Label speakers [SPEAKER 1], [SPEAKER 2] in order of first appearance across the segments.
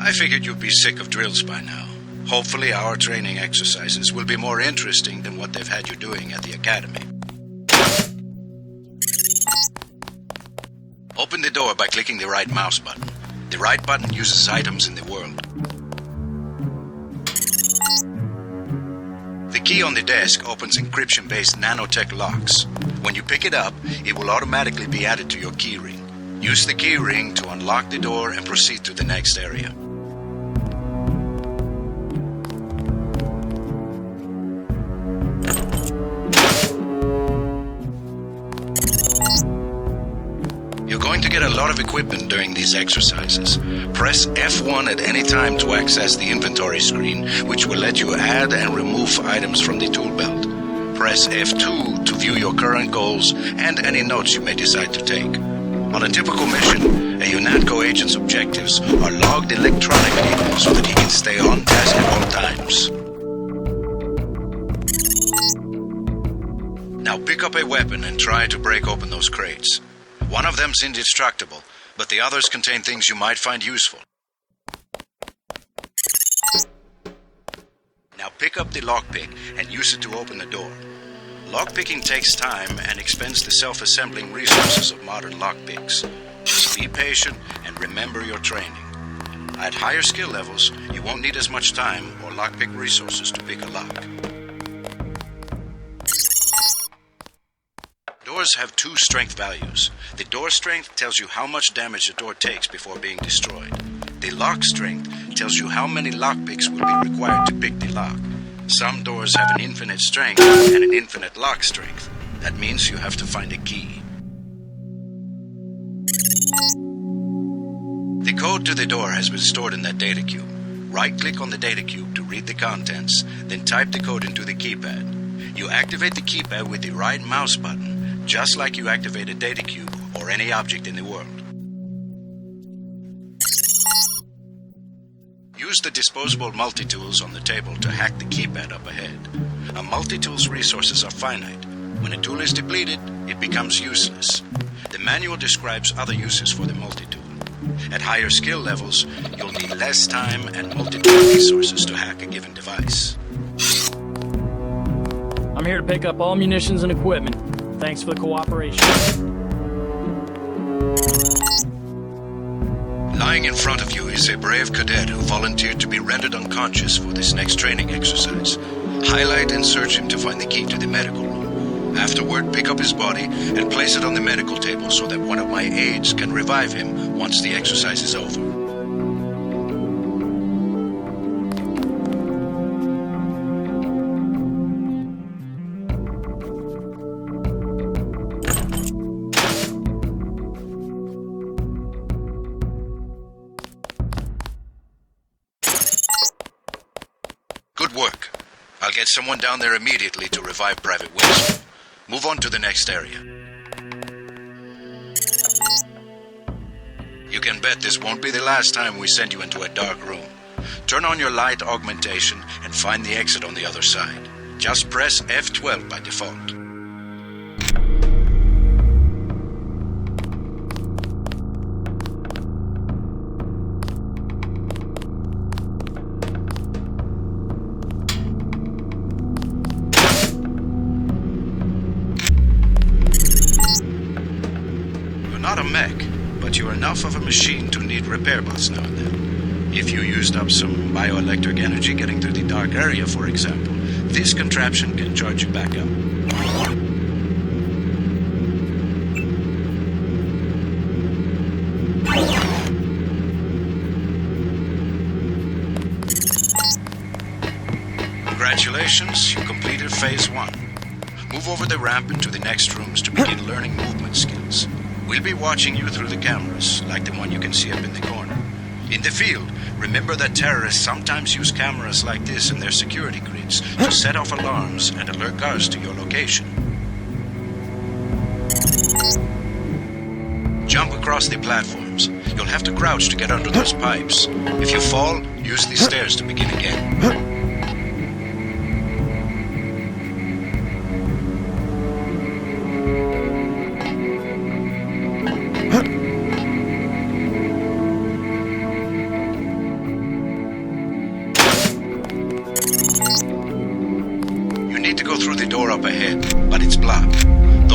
[SPEAKER 1] I figured you'd be sick of drills by now. Hopefully our training exercises will be more interesting than what they've had you doing at the academy. Open the door by clicking the right mouse button. The right button uses items in the world. The key on the desk opens encryption-based nanotech locks. When you pick it up, it will automatically be added to your keyring. Use the keyring to unlock the door and proceed to the next area. You're going to get a lot of equipment during these exercises. Press F1 at any time to access the inventory screen, which will let you add and remove items from the tool belt. Press F2 to view your current goals and any notes you may decide to take. On a typical mission, a UNATCO agent's objectives are logged electronically so that he can stay on task at all times. Now pick up a weapon and try to break open those crates. One of them's indestructible, but the others contain things you might find useful. Now pick up the lockpick and use it to open the door. Lockpicking takes time and expends the self-assembling resources of modern lockpicks. Just be patient and remember your training. At higher skill levels, you won't need as much time or lockpick resources to pick a lock. Doors have two strength values. The door strength tells you how much damage the door takes before being destroyed. The lock strength tells you how many lockpicks will be required to pick the lock. Some doors have an infinite strength and an infinite lock strength. That means you have to find a key. The code to the door has been stored in that data cube. Right-click on the data cube to read the contents, then type the code into the keypad. You activate the keypad with the right mouse button, just like you activate a data cube or any object in the world. Use the disposable multi-tools on the table to hack the keypad up ahead. A multi-tool's resources are finite. When a tool is depleted, it becomes useless. The manual describes other uses for the multi-tool. At higher skill levels, you'll need less time and multi-tool resources to hack a given device.
[SPEAKER 2] I'm here to pick up all munitions and equipment. Thanks for the cooperation.
[SPEAKER 1] Lying in front of you is a brave cadet who volunteered to be rendered unconscious for this next training exercise. Highlight and search him to find the key to the medical room. Afterward, pick up his body and place it on the medical table so that one of my aides can revive him once the exercise is over. Good work. I'll get someone down there immediately to revive Private Winslow. Move on to the next area. You can bet this won't be the last time we send you into a dark room. Turn on your light augmentation and find the exit on the other side. Just press F12 by default. Not a mech, but you're enough of a machine to need repair bots now and then. If you used up some bioelectric energy getting through the dark area, for example, this contraption can charge you back up. Congratulations, you completed Phase 1. Move over the ramp into the next rooms to begin learning movement skills. We'll be watching you through the cameras, like the one you can see up in the corner. In the field, remember that terrorists sometimes use cameras like this in their security grids to set off alarms and alert guards to your location. Jump across the platforms. You'll have to crouch to get under those pipes. If you fall, use the stairs to begin again.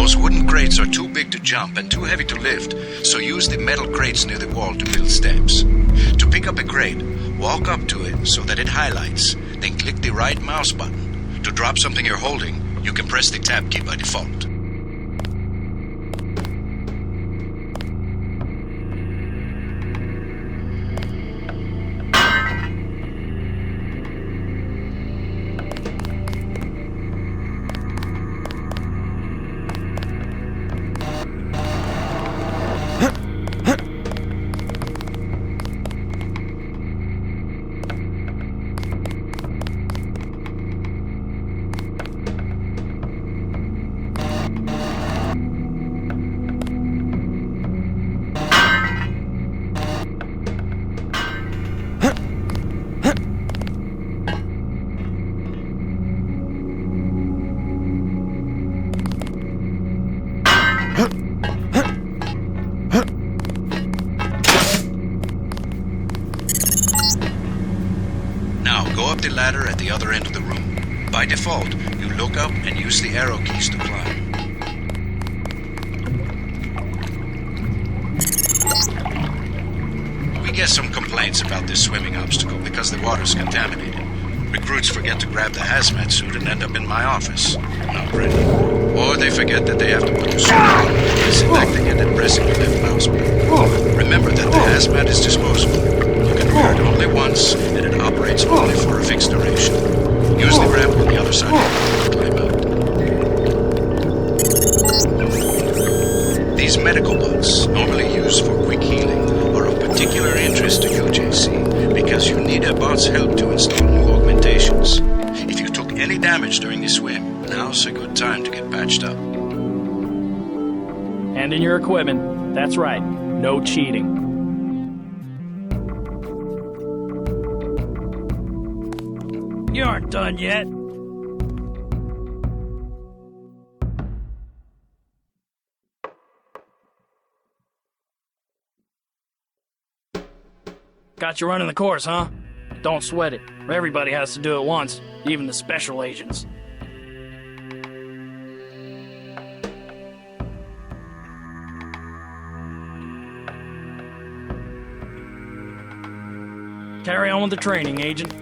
[SPEAKER 1] Those wooden crates are too big to jump and too heavy to lift, so use the metal crates near the wall to build steps. To pick up a crate, walk up to it so that it highlights, then click the right mouse button. To drop something you're holding, you can press the tab key by default. Go up the ladder at the other end of the room. By default, you look up and use the arrow keys to climb. We get some complaints about this swimming obstacle because the water's contaminated. Recruits forget to grab the hazmat suit and end up in my office. Not pretty. Or they forget that they have to put the suit on, disinfecting it and pressing the left mouse button. Remember that the hazmat is disposable. You can wear it only once, and it operates only for a fixed duration. Use the ramp on the other side to climb out. These medical bots, normally used for quick healing, are of particular interest to you, JC, because you need a bot's help to install new augmentations. If you took any damage during the swim, now's a good time to get patched up.
[SPEAKER 2] Hand in your equipment. That's right. No cheating. You aren't done yet. Got you running the course, huh? Don't sweat it. Everybody has to do it once, even the special agents. Carry on with the training, Agent.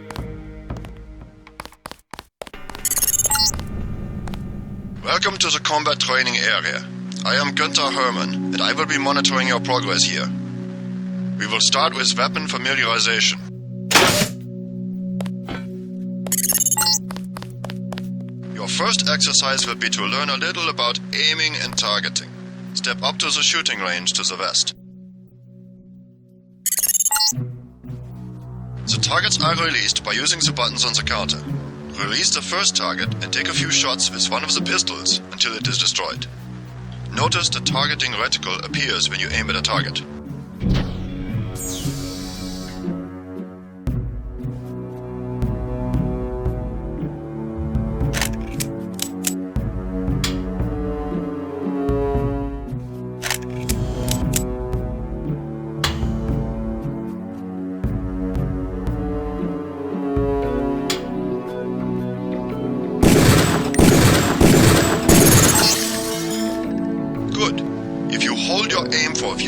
[SPEAKER 3] Welcome to the combat training area. I am Günther Hermann, and I will be monitoring your progress here. We will start with weapon familiarization. Your first exercise will be to learn a little about aiming and targeting. Step up to the shooting range to the west. The targets are released by using the buttons on the counter. Release the first target and take a few shots with one of the pistols until it is destroyed. Notice the targeting reticle appears when you aim at a target.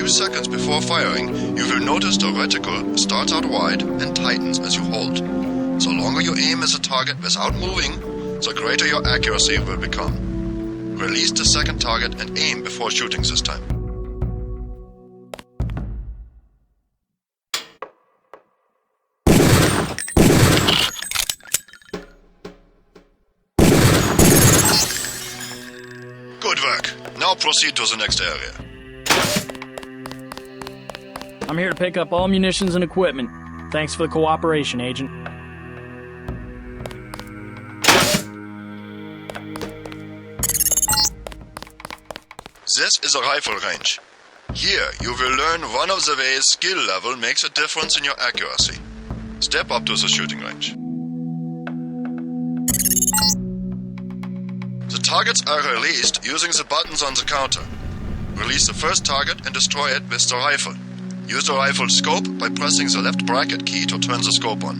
[SPEAKER 3] Seconds before firing, you will notice the reticle starts out wide and tightens as you hold. The longer you aim at the target without moving, the greater your accuracy will become. Release the second target and aim before shooting this time. Good work. Now proceed to the next area.
[SPEAKER 2] I'm here to pick up all munitions and equipment. Thanks for the cooperation, Agent.
[SPEAKER 3] This is a rifle range. Here, you will learn one of the ways skill level makes a difference in your accuracy. Step up to the shooting range. The targets are released using the buttons on the counter. Release the first target and destroy it with the rifle. Use the rifle's scope by pressing the left bracket key to turn the scope on.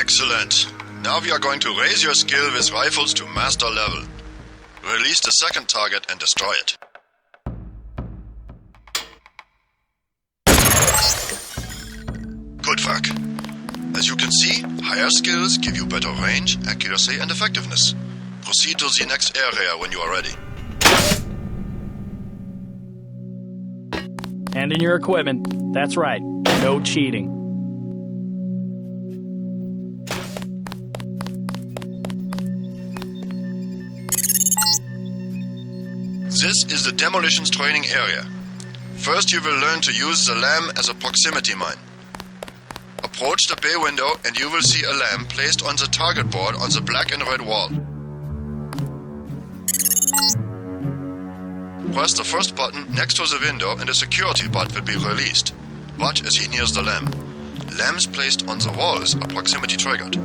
[SPEAKER 3] Excellent. Now we are going to raise your skill with rifles to master level. Release the second target and destroy it. Good work. As you can see, higher skills give you better range, accuracy, and effectiveness. Proceed to the next area when you are ready.
[SPEAKER 2] Hand in your equipment. That's right. No cheating.
[SPEAKER 3] This is the demolitions training area. First you will learn to use the lamp as a proximity mine. Approach the bay window and you will see a lamp placed on the target board on the black and red wall. Press the first button next to the window and a security bot will be released. Watch as he nears the lamp. Lamps placed on the walls are proximity triggered.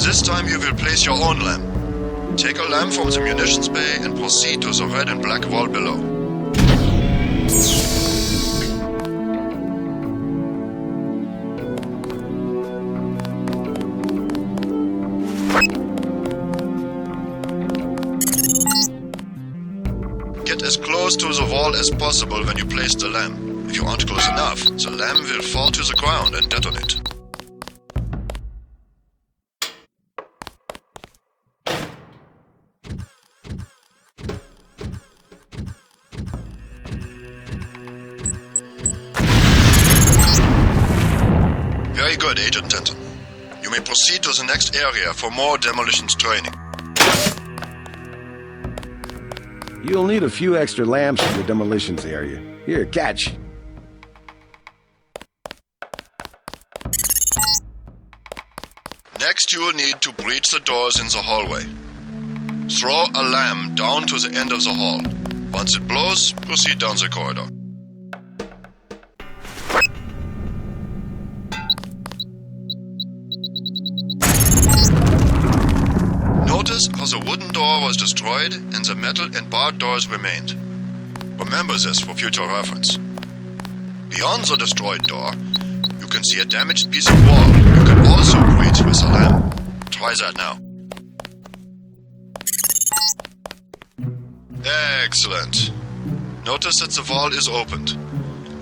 [SPEAKER 3] This time you will place your own lamp. Take a lamp from the munitions bay and proceed to the red and black wall below. Get as close to the wall as possible when you place the lamp. If you aren't close enough, the lamp will fall to the ground and detonate. Very good, Agent Denton. You may proceed to the next area for more demolitions training.
[SPEAKER 4] You'll need a few extra lamps for the demolitions area. Here, catch.
[SPEAKER 3] Next you will need to breach the doors in the hallway. Throw a lamp down to the end of the hall. Once it blows, proceed down the corridor. Notice how the wooden door was destroyed and the metal and barred doors remained. Remember this for future reference. Beyond the destroyed door, you can see a damaged piece of wall you can also breach with a lamp. Try that now. Excellent. Notice that the wall is opened.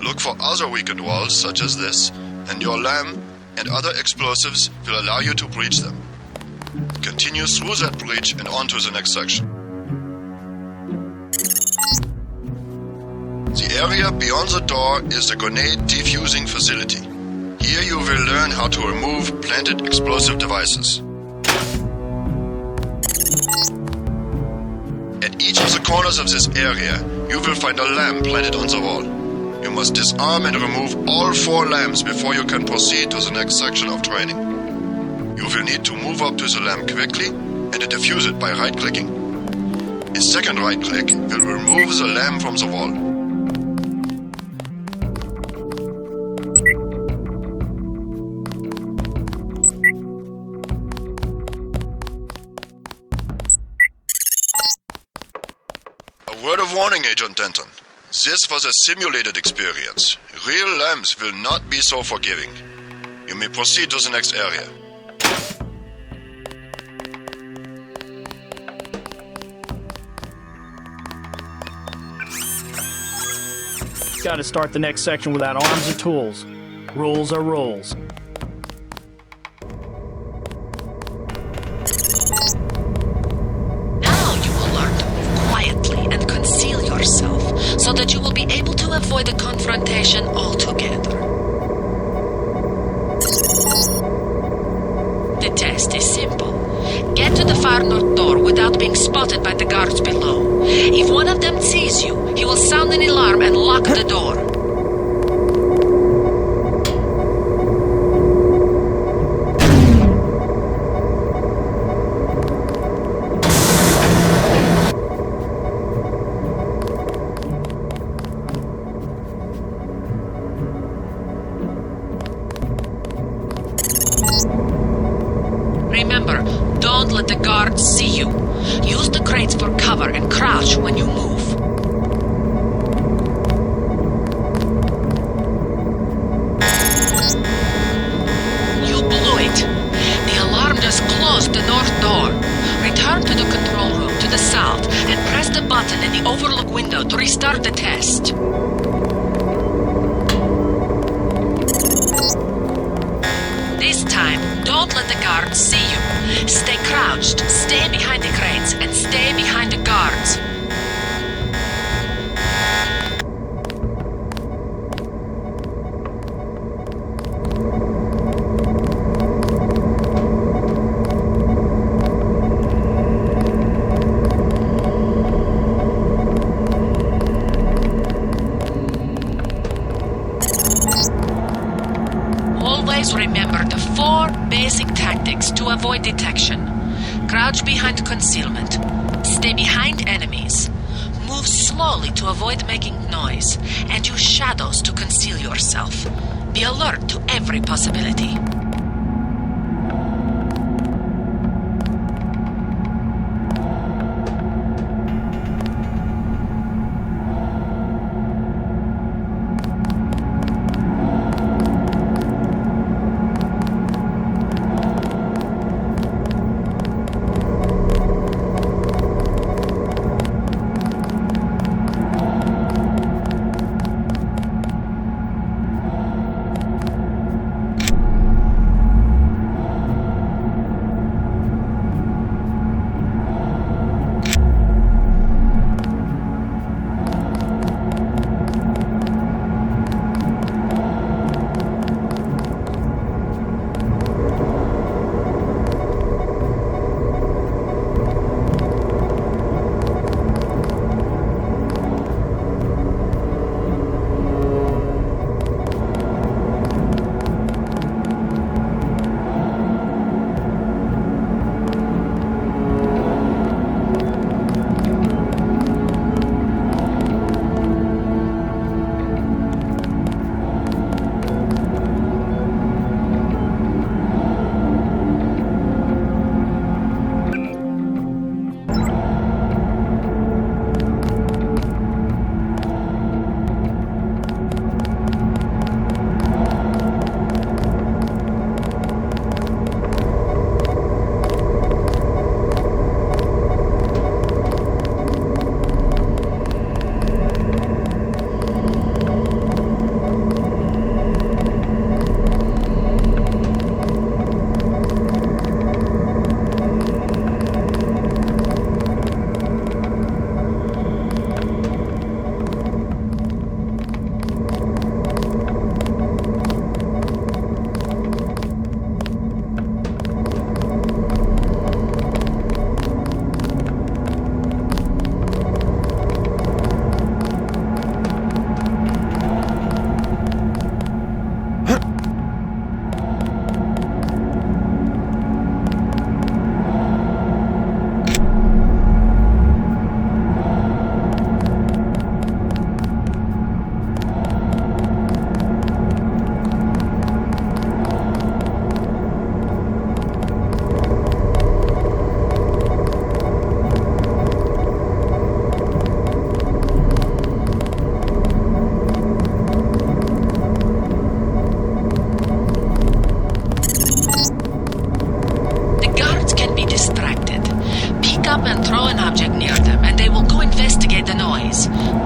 [SPEAKER 3] Look for other weakened walls such as this, and your lamp and other explosives will allow you to breach them. Continue through that breach and on to the next section. The area beyond the door is the grenade defusing facility. Here you will learn how to remove planted explosive devices. At each of the corners of this area, you will find a lamp planted on the wall. You must disarm and remove all 4 lamps before you can proceed to the next section of training. You will need to move up to the lamp quickly and defuse it by right-clicking. A second right-click will remove the lamp from the wall. A word of warning, Agent Denton. This was a simulated experience. Real lamps will not be so forgiving. You may proceed to the next area.
[SPEAKER 2] Gotta start the next section without arms or tools. Rules are rules.
[SPEAKER 5] Now you will learn to move quietly and conceal yourself so that you will be able to avoid the confrontation altogether. The test is simple. Get to the far north door without being spotted by the guards below. If one of them sees you, he will sound an alarm and lock the door. Remember, don't crouch when you move. You blew it. The alarm just closed the north door. Return to the control room to the south and press the button in the overlook window to restart the test. This time, don't let the guards see you. Stay crouched, stay behind the crates, and stay behind the guards. Always remember the 4 basic tactics to avoid detection. Crouch behind concealment. Stay behind enemies. Move slowly to avoid making noise. And use shadows to conceal yourself. Be alert to every possibility.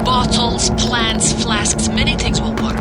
[SPEAKER 5] Bottles, plants, flasks, many things will work.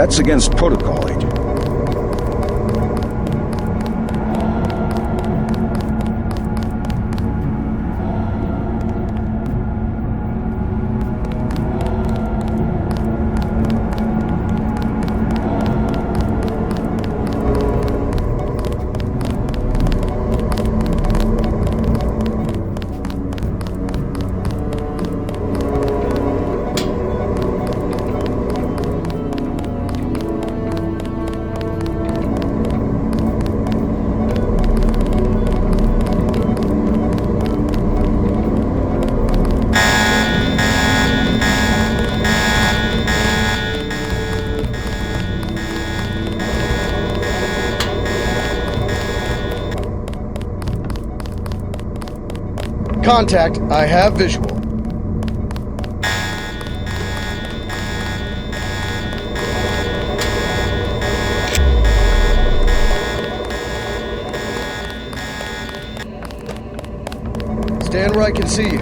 [SPEAKER 4] That's against protocol, Agent.
[SPEAKER 6] Contact, I have visual. Stand where I can see you.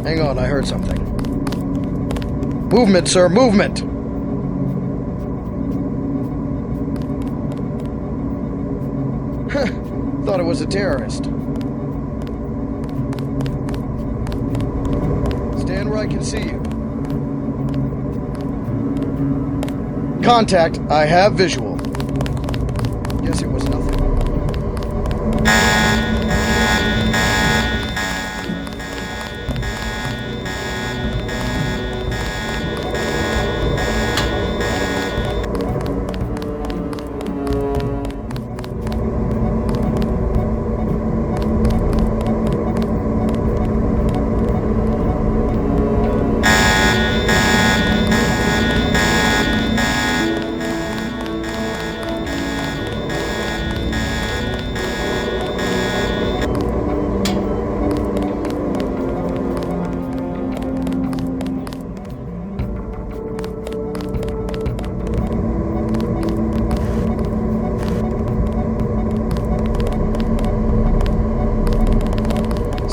[SPEAKER 6] Hang on, I heard something. Movement, sir, movement! Thought it was a terrorist. Stand where I can see you. Contact, I have visual. Guess it was nothing.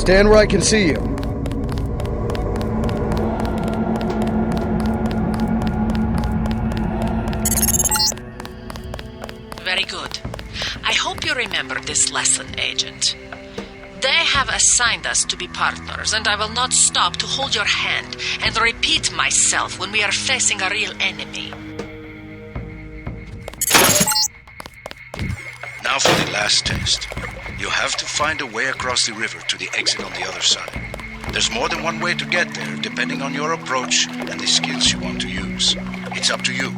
[SPEAKER 6] Stand where I can see you.
[SPEAKER 5] Very good. I hope you remember this lesson, Agent. They have assigned us to be partners, and I will not stop to hold your hand and repeat myself when we are facing a real enemy.
[SPEAKER 1] Now for the last test. You have to find a way across the river to the exit on the other side. There's more than one way to get there, depending on your approach and the skills you want to use. It's up to you.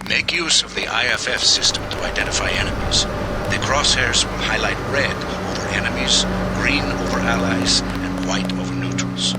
[SPEAKER 1] Make use of the IFF system to identify enemies. The crosshairs will highlight red over enemies, green over allies, and white over neutrals.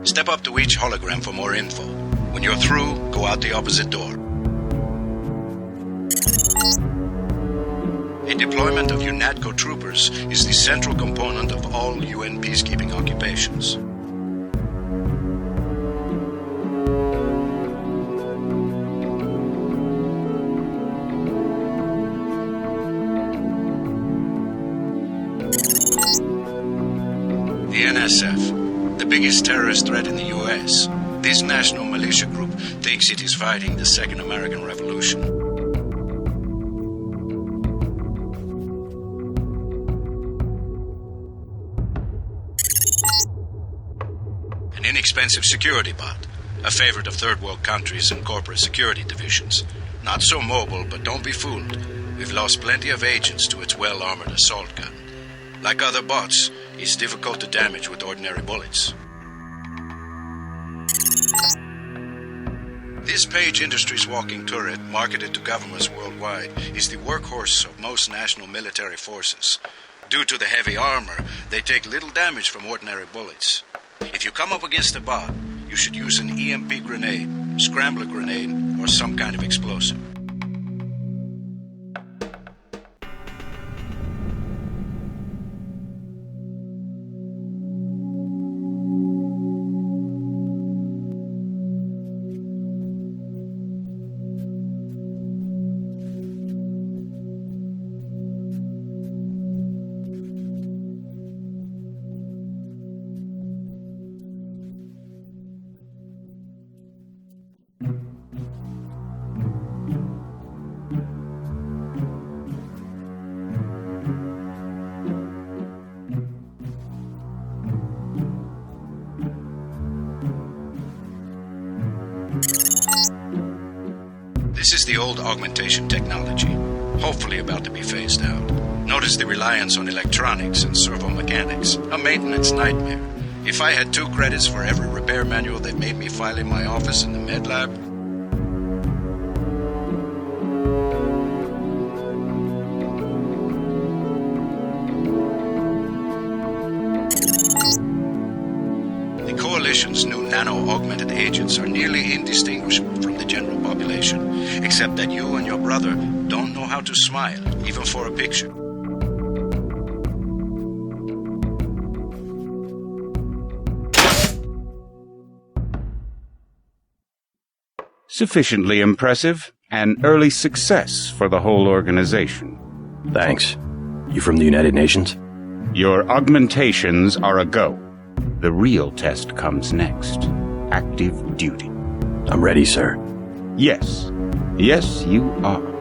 [SPEAKER 1] Step up to each hologram for more info. When you're through, go out the opposite door. A deployment of UNATCO troopers is the central component of all UN peacekeeping occupations. The NSF, the biggest terrorist threat in the US. This national militia group thinks it is fighting the Second American Revolution. An inexpensive security bot, a favorite of third world countries and corporate security divisions. Not so mobile, but don't be fooled. We've lost plenty of agents to its well-armored assault gun. Like other bots, it's difficult to damage with ordinary bullets. This Page Industries walking turret, marketed to governments worldwide, is the workhorse of most national military forces. Due to the heavy armor, they take little damage from ordinary bullets. If you come up against a bot, you should use an EMP grenade, scrambler grenade, or some kind of explosive. This is the old augmentation technology, hopefully about to be phased out. Notice the reliance on electronics and servo mechanics, a maintenance nightmare. If I had 2 credits for every repair manual that made me file in my office in the med lab, the Coalition's new nano-augmented agents are nearly indistinguishable from the general population, except that you and your brother don't know how to smile, even for a picture.
[SPEAKER 7] Sufficiently impressive, an early success for the whole organization.
[SPEAKER 8] Thanks. You from the United Nations?
[SPEAKER 7] Your augmentations are a go. The real test comes next. Active duty.
[SPEAKER 8] I'm ready, sir.
[SPEAKER 7] Yes. Yes, you are.